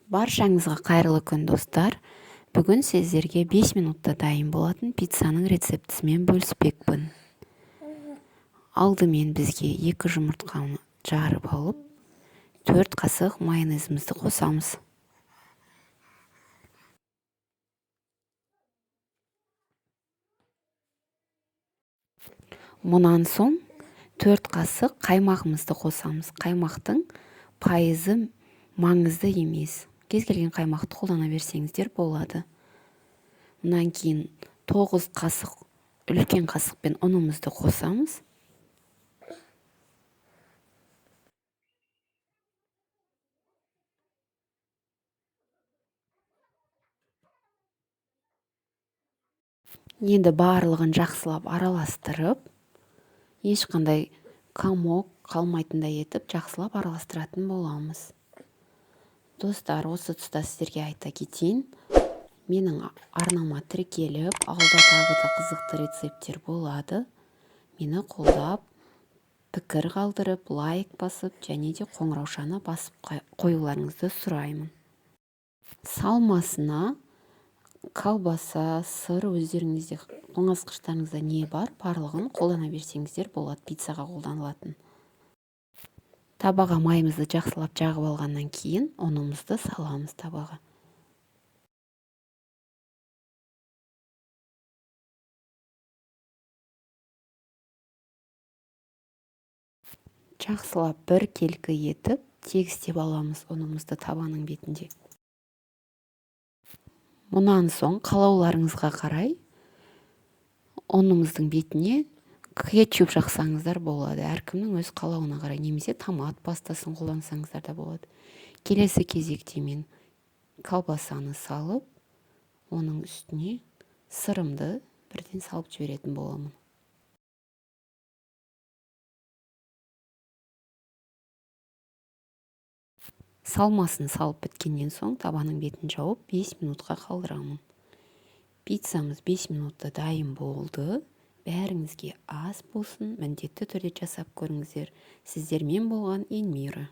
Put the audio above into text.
Баршаңызға қайырлы күн достар. Бүгін сіздерге 5 минутта дайын болатын пиццаның рецептісімен бөліспекпін. Алдымен бізге 2 жұмыртқаны жарып алып, 4 қасық майонезімізді қосамыз. Мұнан соң 4 қасық қаймағымызды қосамыз. Қаймақтың пайызы маңызды емес. Кез келген қаймақты қолдана берсеңіздер болады. Мұнан кейін 9 қасық үлкен қасықпен ұнымызды қосамыз. Енді барлығын жақсылап араластырып, ешқандай комок қалмайтындай етіп жақсылап араластыратын боламыз. Достар, осы тұста сіздерге айта кетейін, менің арнама тіркеліп, алда тағы да қызықты рецепттер болады. Мені қолдап, пікір қалдырып, лайк басып, және де қоңыраушаны басып қоюларыңызды сұраймын. Салмасына колбаса, сыр, өздеріңізде тоңазытқыштарыңызда не бар, барлығын қолдана берсеңіздер болады, пиццаға қолданылатын. Табаға майымызды жақсылап жағып алғаннан кейін ұнымызды саламыз табаға. Жақсылап бір келкі етіп, тегістеп аламыз ұнымызды табаның бетінде. Мұнан соң қалауларыңызға қарай ұнымыздың бетіне кетчуп жақсаңыздар болады. Әркімнің өз қалауына қарай, немесе томат пастасын қолдансаңыздар да болады. Келесі кезекте мен колбасаны салып, оның үстіне сырымды бірден салып жіберетін боламын. Салмасын салып біткеннен соң табаның бетін жауып 5 минутқа қалдырамын. Пиццамыз 5 минутта дайын болды. Бәріңізге ас болсын, міндетті түрде жасап көріңіздер. Сіздермен болған Эльмира.